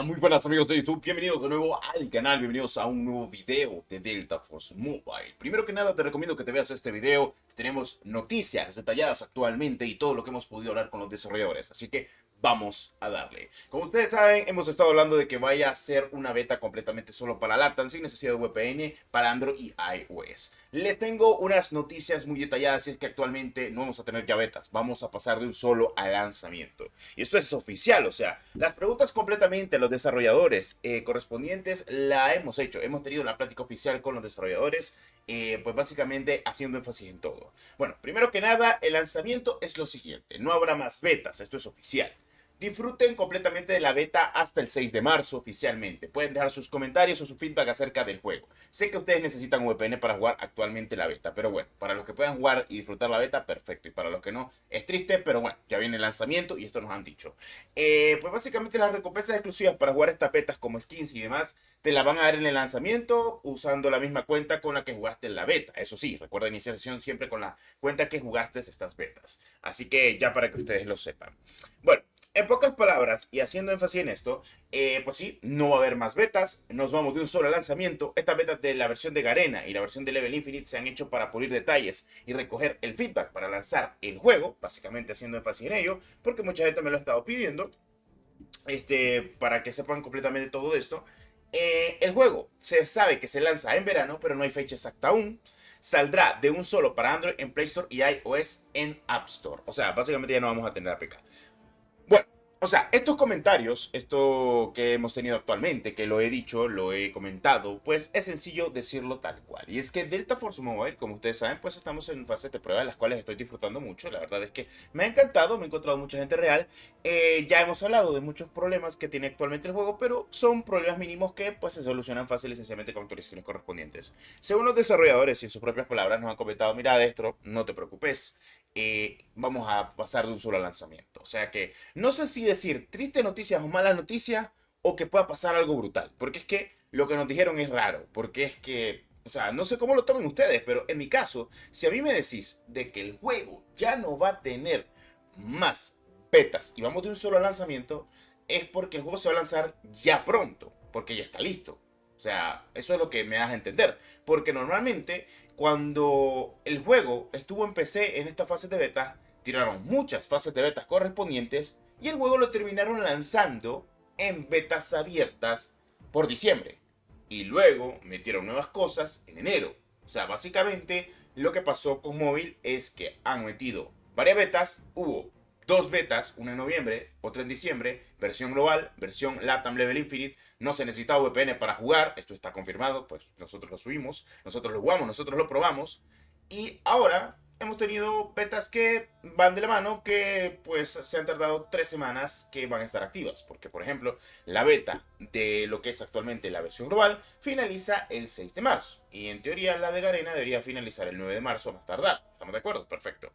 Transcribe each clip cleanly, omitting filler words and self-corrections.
Muy buenas amigos de YouTube, bienvenidos de nuevo al canal, bienvenidos a un nuevo video de Delta Force Mobile. Primero que nada te recomiendo que te veas este video, tenemos noticias detalladas actualmente y todo lo que hemos podido hablar con los desarrolladores, así que vamos a darle. Como ustedes saben, hemos estado hablando de que vaya a ser una beta completamente solo para LATAM, sin necesidad de VPN, para Android y iOS. Les tengo unas noticias muy detalladas y es que actualmente no vamos a tener ya betas, vamos a pasar de un solo al lanzamiento. Y esto es oficial, o sea, las preguntas completamente a los desarrolladores correspondientes la hemos hecho. Hemos tenido la plática oficial con los desarrolladores, pues básicamente haciendo énfasis en todo. Bueno, primero que nada, el lanzamiento es lo siguiente, no habrá más betas, esto es oficial. Disfruten completamente de la beta hasta el 6 de marzo oficialmente. Pueden dejar sus comentarios o su feedback acerca del juego. Sé que ustedes necesitan un VPN para jugar actualmente la beta, pero bueno, para los que puedan jugar y disfrutar la beta, perfecto. Y para los que no, es triste, pero bueno, ya viene el lanzamiento y esto nos han dicho. Pues básicamente las recompensas exclusivas para jugar estas betas como skins y demás, te las van a dar en el lanzamiento usando la misma cuenta con la que jugaste en la beta. Eso sí, recuerda iniciar sesión siempre con la cuenta que jugaste estas betas. Así que ya para que ustedes lo sepan. Bueno. En pocas palabras, y haciendo énfasis en esto, pues sí, no va a haber más betas, nos vamos de un solo lanzamiento. Estas betas de la versión de Garena y la versión de Level Infinite se han hecho para pulir detalles y recoger el feedback para lanzar el juego, básicamente haciendo énfasis en ello, porque mucha gente me lo ha estado pidiendo, para que sepan completamente todo esto. El juego se sabe que se lanza en verano, pero no hay fecha exacta aún. Saldrá de un solo para Android en Play Store y iOS en App Store. O sea, básicamente ya no vamos a tener APK. Bueno, o sea, estos comentarios, esto que hemos tenido actualmente, que lo he dicho, lo he comentado, pues es sencillo decirlo tal cual. Y es que Delta Force Mobile, como ustedes saben, pues estamos en fases de prueba, las cuales estoy disfrutando mucho. La verdad es que me ha encantado, me he encontrado mucha gente real. Ya hemos hablado de muchos problemas que tiene actualmente el juego, pero son problemas mínimos que pues se solucionan fácil y sencillamente con actualizaciones correspondientes. Según los desarrolladores y en sus propias palabras nos han comentado, mira, Destro, no te preocupes. Vamos a pasar de un solo lanzamiento. O sea que no sé si decir triste noticias o malas noticias o que pueda pasar algo brutal. Porque es que lo que nos dijeron es raro. Porque es que, o sea, no sé cómo lo tomen ustedes, pero en mi caso, si a mí me decís de que el juego ya no va a tener más betas y vamos de un solo lanzamiento, es porque el juego se va a lanzar ya pronto. Porque ya está listo. O sea, eso es lo que me das a entender. Porque normalmente cuando el juego estuvo en PC en esta fase de beta, tiraron muchas fases de betas correspondientes y el juego lo terminaron lanzando en betas abiertas por diciembre. Y luego metieron nuevas cosas en enero. O sea, básicamente lo que pasó con móvil es que han metido varias betas, hubo dos betas, una en noviembre, otra en diciembre, versión global, versión LATAM Level Infinite. No se necesitaba VPN para jugar, esto está confirmado, pues nosotros lo subimos, nosotros lo jugamos, nosotros lo probamos. Y ahora hemos tenido betas que van de la mano, que pues se han tardado 3 semanas que van a estar activas. Porque, por ejemplo, la beta de lo que es actualmente la versión global finaliza el 6 de marzo. Y en teoría la de Garena debería finalizar el 9 de marzo a más tardar. ¿Estamos de acuerdo? Perfecto.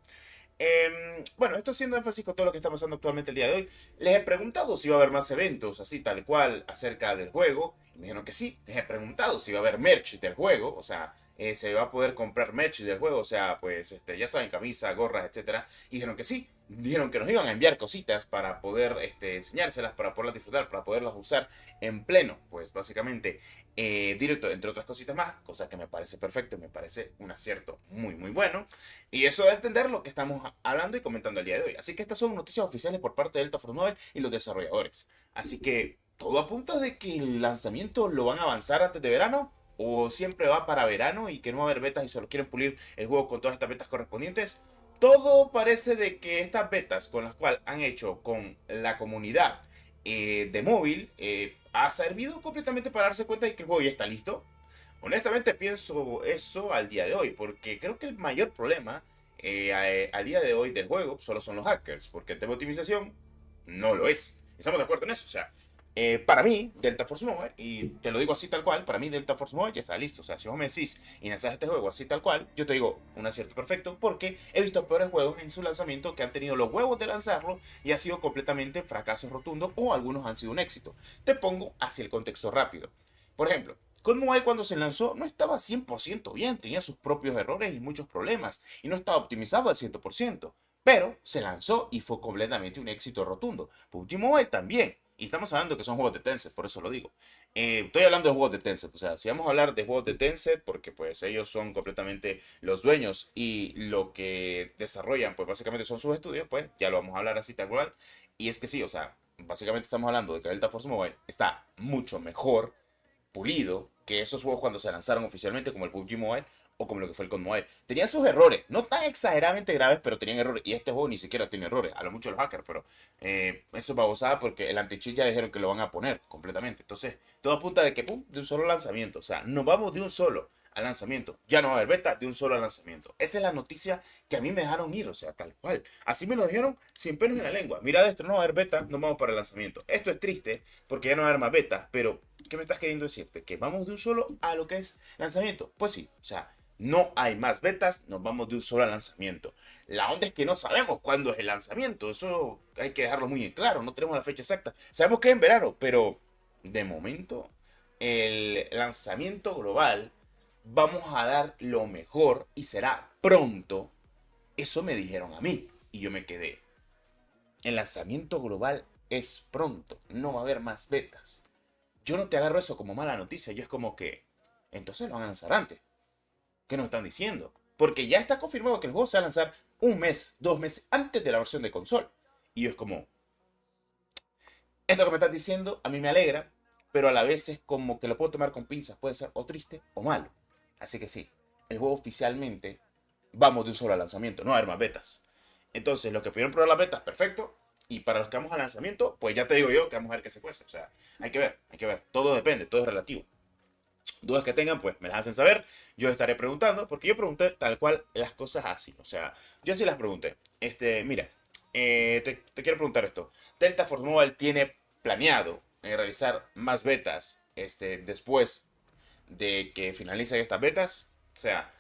Bueno, esto haciendo énfasis con todo lo que está pasando actualmente el día de hoy, les he preguntado si va a haber más eventos así tal cual acerca del juego, y me dijeron que sí. Les he preguntado si va a haber merch del juego, o sea, se va a poder comprar merch del juego, o sea, pues ya saben, camisa, gorras, etcétera, y dijeron que sí. Dijeron que nos iban a enviar cositas para poder enseñárselas, para poderlas disfrutar, para poderlas usar en pleno, pues básicamente directo, entre otras cositas más, cosa que me parece perfecto, me parece un acierto muy muy bueno. Y eso da a entender lo que estamos hablando y comentando el día de hoy. Así que estas son noticias oficiales por parte de Delta Force Mobile y los desarrolladores. Así que todo apunta de que el lanzamiento lo van a avanzar antes de verano, o siempre va para verano y que no va a haber betas y solo quieren pulir el juego con todas estas betas correspondientes. Todo parece de que estas betas con las cuales han hecho con la comunidad de móvil ha servido completamente para darse cuenta de que el juego ya está listo. Honestamente pienso eso al día de hoy, porque creo que el mayor problema al día de hoy del juego solo son los hackers, porque el tema de optimización no lo es. Estamos de acuerdo en eso, o sea, para mí, Delta Force Mobile, y te lo digo así tal cual, para mí Delta Force Mobile ya está listo. O sea, si vos me decís y lanzás este juego así tal cual, yo te digo un acierto perfecto, porque he visto peores juegos en su lanzamiento que han tenido los huevos de lanzarlo y ha sido completamente fracaso rotundo, o algunos han sido un éxito. Te pongo hacia el contexto rápido. Por ejemplo, con Mobile cuando se lanzó no estaba 100% bien, tenía sus propios errores y muchos problemas, y no estaba optimizado al 100%. Pero se lanzó y fue completamente un éxito rotundo. PUBG Mobile también. Y estamos hablando que son juegos de Tencent, por eso lo digo. Estoy hablando de juegos de Tencent, o sea, si vamos a hablar de juegos de Tencent, porque pues ellos son completamente los dueños y lo que desarrollan, pues básicamente son sus estudios, pues ya lo vamos a hablar así tal cual. Y es que sí, o sea, básicamente estamos hablando de que Delta Force Mobile está mucho mejor pulido que esos juegos cuando se lanzaron oficialmente, como el PUBG Mobile o como lo que fue el COD Mobile. Tenían sus errores, no tan exageradamente graves, pero tenían errores. Y este juego ni siquiera tiene errores, a lo mucho los hackers, pero eso es babosada porque el anti-cheat ya dijeron que lo van a poner completamente. Entonces, todo apunta de que, pum, de un solo lanzamiento. O sea, nos vamos de un solo al lanzamiento. Ya no va a haber beta de un solo al lanzamiento. Esa es la noticia que a mí me dejaron ir, o sea, tal cual. Así me lo dijeron sin pelos en la lengua. Mira, esto no va a haber beta, nos vamos para el lanzamiento. Esto es triste porque ya no va a haber más beta, pero ¿qué me estás queriendo decirte? ¿Que vamos de un solo a lo que es lanzamiento? Pues sí, o sea, no hay más betas, nos vamos de un solo al lanzamiento. La onda es que no sabemos cuándo es el lanzamiento, eso hay que dejarlo muy en claro, no tenemos la fecha exacta. Sabemos que es en verano, pero de momento el lanzamiento global vamos a dar lo mejor y será pronto. Eso me dijeron a mí y yo me quedé. El lanzamiento global es pronto, no va a haber más betas. Yo no te agarro eso como mala noticia, yo es como que entonces lo van a lanzar antes. ¿Qué nos están diciendo? Porque ya está confirmado que el juego se va a lanzar un mes, 2 meses antes de la versión de consola. Y yo es como, esto que me estás diciendo a mí me alegra, pero a la vez es como que lo puedo tomar con pinzas, puede ser o triste o malo. Así que sí, el juego oficialmente vamos de un solo lanzamiento, no hay más betas. Entonces, los que pudieron probar las betas, perfecto. Y para los que vamos al lanzamiento, pues ya te digo yo que vamos a ver qué se cuece. O sea, hay que ver, hay que ver. Todo depende, todo es relativo. Dudas que tengan, pues me las hacen saber. Yo les estaré preguntando, porque yo pregunté tal cual las cosas así. O sea, yo sí las pregunté. Mira, te quiero preguntar esto. Delta Force Mobile tiene planeado realizar más betas después de que finalicen estas betas. O sea,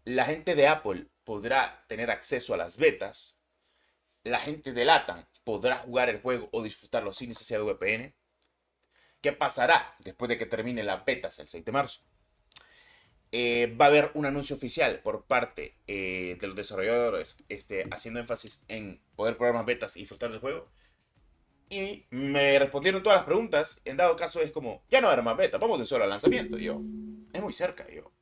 la gente de Apple podrá tener acceso a las betas. La gente de LATAM podrá jugar el juego o disfrutarlo sin necesidad de VPN. ¿Qué pasará después de que termine la beta el 6 de marzo? Va a haber un anuncio oficial por parte de los desarrolladores haciendo énfasis en poder probar más betas y disfrutar del juego. Y me respondieron todas las preguntas. En dado caso es como, ya no habrá más betas, vamos de un solo al lanzamiento. Y yo, es muy cerca. Yo,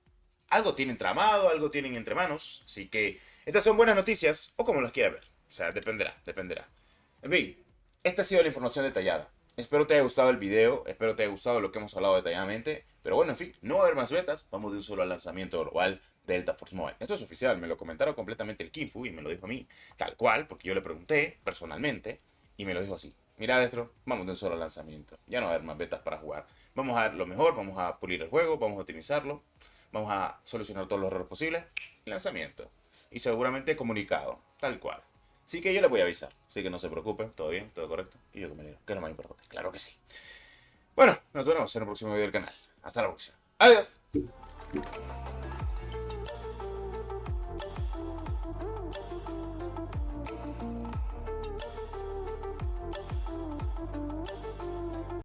algo tienen tramado, algo tienen entre manos. Así que estas son buenas noticias, o como las quiera ver. O sea, dependerá, dependerá. En fin, esta ha sido la información detallada. Espero te haya gustado el video, espero te haya gustado lo que hemos hablado detalladamente. Pero bueno, en fin, no va a haber más betas, vamos de un solo al lanzamiento global de Delta Force Mobile. Esto es oficial, me lo comentaron completamente el Kinfu y me lo dijo a mí, tal cual, porque yo le pregunté personalmente y me lo dijo así. Mira, Destro, vamos de un solo al lanzamiento, ya no va a haber más betas para jugar. Vamos a dar lo mejor, vamos a pulir el juego, vamos a optimizarlo, vamos a solucionar todos los errores posibles. Lanzamiento. Y seguramente comunicado, tal cual. Así que yo le voy a avisar. Así que no se preocupe, todo bien, todo correcto. Y yo que me alegro, que es lo más importante. Claro que sí. Bueno, nos vemos en el próximo video del canal. Hasta la próxima. Adiós.